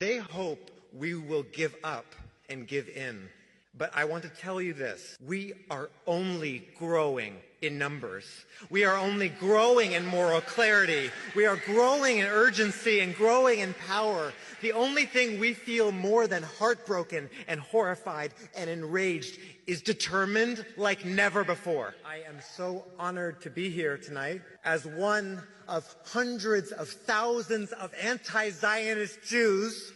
They hope we will give up and give in. But I want to tell you this, we are only growing in numbers. We are only growing in moral clarity. We are growing in urgency and growing in power. The only thing we feel more than heartbroken and horrified and enraged is determined like never before. I am so honored to be here tonight as one of hundreds of thousands of anti-Zionist Jews.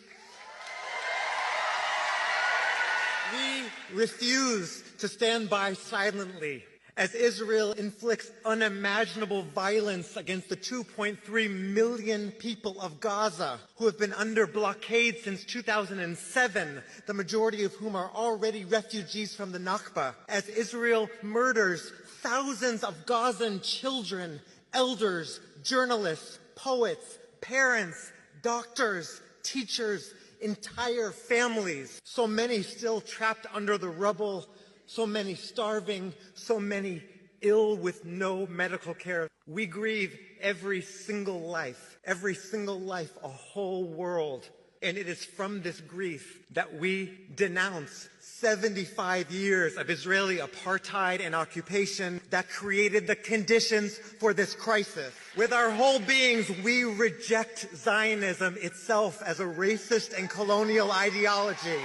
We refuse to stand by silently as Israel inflicts unimaginable violence against the 2.3 million people of Gaza who have been under blockade since 2007, the majority of whom are already refugees from the Nakba, as Israel murders thousands of Gazan children, elders, journalists, poets, parents, doctors, teachers, entire families, so many still trapped under the rubble, so many starving, so many ill with no medical care. We grieve every single life, a whole world. And it is from this grief that we denounce 75 years of Israeli apartheid and occupation that created the conditions for this crisis. With our whole beings, we reject Zionism itself as a racist and colonial ideology.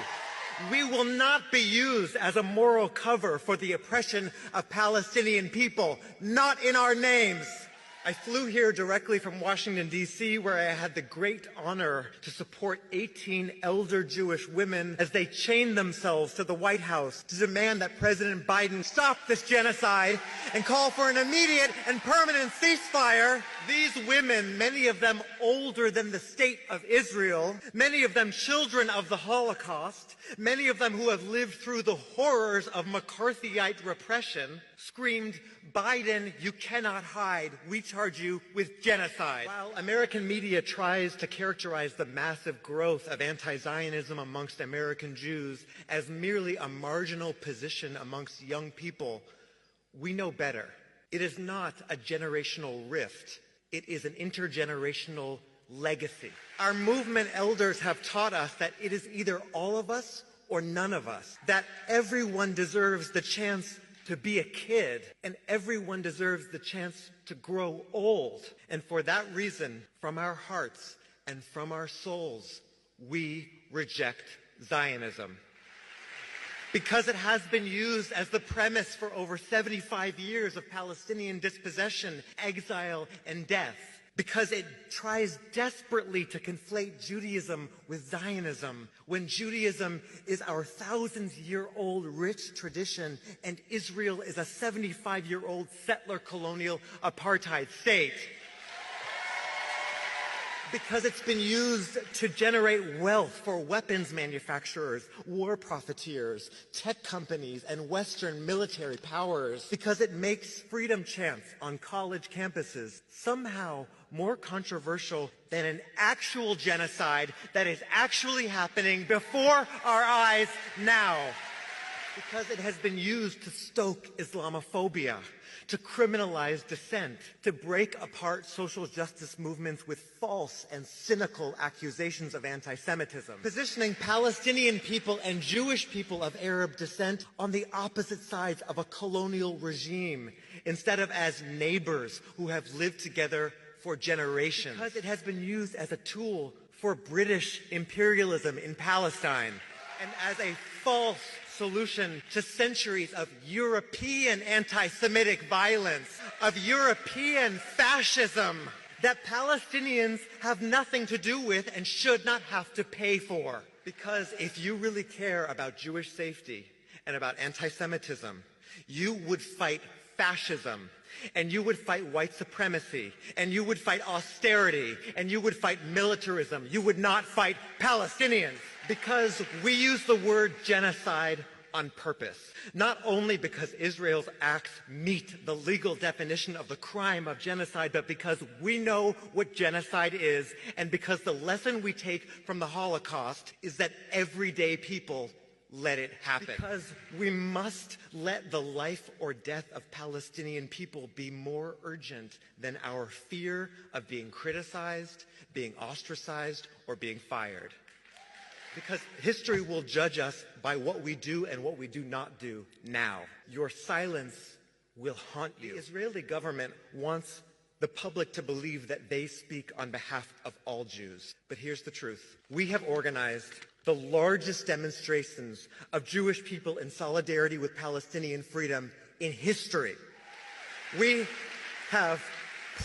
We will not be used as a moral cover for the oppression of Palestinian people, not in our names. I flew here directly from Washington, D.C., where I had the great honor to support 18 elder Jewish women as they chained themselves to the White House to demand that President Biden stop this genocide and call for an immediate and permanent ceasefire. These women, many of them older than the state of Israel, many of them children of the Holocaust, many of them who have lived through the horrors of McCarthyite repression, screamed, "Biden, you cannot hide. We charge you with genocide." While American media tries to characterize the massive growth of anti-Zionism amongst American Jews as merely a marginal position amongst young people, we know better. It is not a generational rift. It is an intergenerational legacy. Our movement elders have taught us that it is either all of us or none of us, that everyone deserves the chance to be a kid, and everyone deserves the chance to grow old. And for that reason, from our hearts and from our souls, we reject Zionism. Because it has been used as the premise for over 75 years of Palestinian dispossession, exile, and death. Because it tries desperately to conflate Judaism with Zionism, when Judaism is our thousands-year-old rich tradition and Israel is a 75-year-old settler colonial apartheid state. Because it's been used to generate wealth for weapons manufacturers, war profiteers, tech companies, and Western military powers. Because it makes freedom chants on college campuses somehow more controversial than an actual genocide that is actually happening before our eyes now. Because it has been used to stoke Islamophobia, to criminalize dissent, to break apart social justice movements with false and cynical accusations of anti-Semitism, positioning Palestinian people and Jewish people of Arab descent on the opposite sides of a colonial regime, instead of as neighbors who have lived together for generations. Because it has been used as a tool for British imperialism in Palestine, and as a false solution to centuries of European anti-Semitic violence, of European fascism that Palestinians have nothing to do with and should not have to pay for. Because if you really care about Jewish safety and about anti-Semitism, you would fight fascism, and you would fight white supremacy, and you would fight austerity, and you would fight militarism. You would not fight Palestinians. Because we use the word genocide on purpose, not only because Israel's acts meet the legal definition of the crime of genocide, but because we know what genocide is, and because the lesson we take from the Holocaust is that everyday people let it happen. Because we must let the life or death of Palestinian people be more urgent than our fear of being criticized, being ostracized, or being fired. Because history will judge us by what we do and what we do not do now. Your silence will haunt you. The Israeli government wants the public to believe that they speak on behalf of all Jews. But here's the truth. We have organized the largest demonstrations of Jewish people in solidarity with Palestinian freedom in history. We have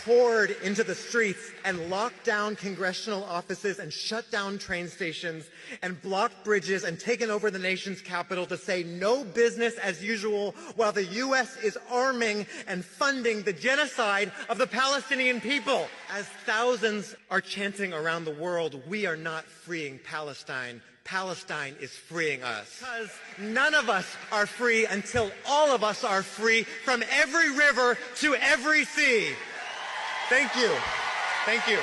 poured into the streets and locked down congressional offices and shut down train stations and blocked bridges and taken over the nation's capital to say no business as usual while the U.S. is arming and funding the genocide of the Palestinian people. As thousands are chanting around the world, we are not freeing Palestine. Palestine is freeing us. Because none of us are free until all of us are free from every river to every sea. Thank you. Thank you.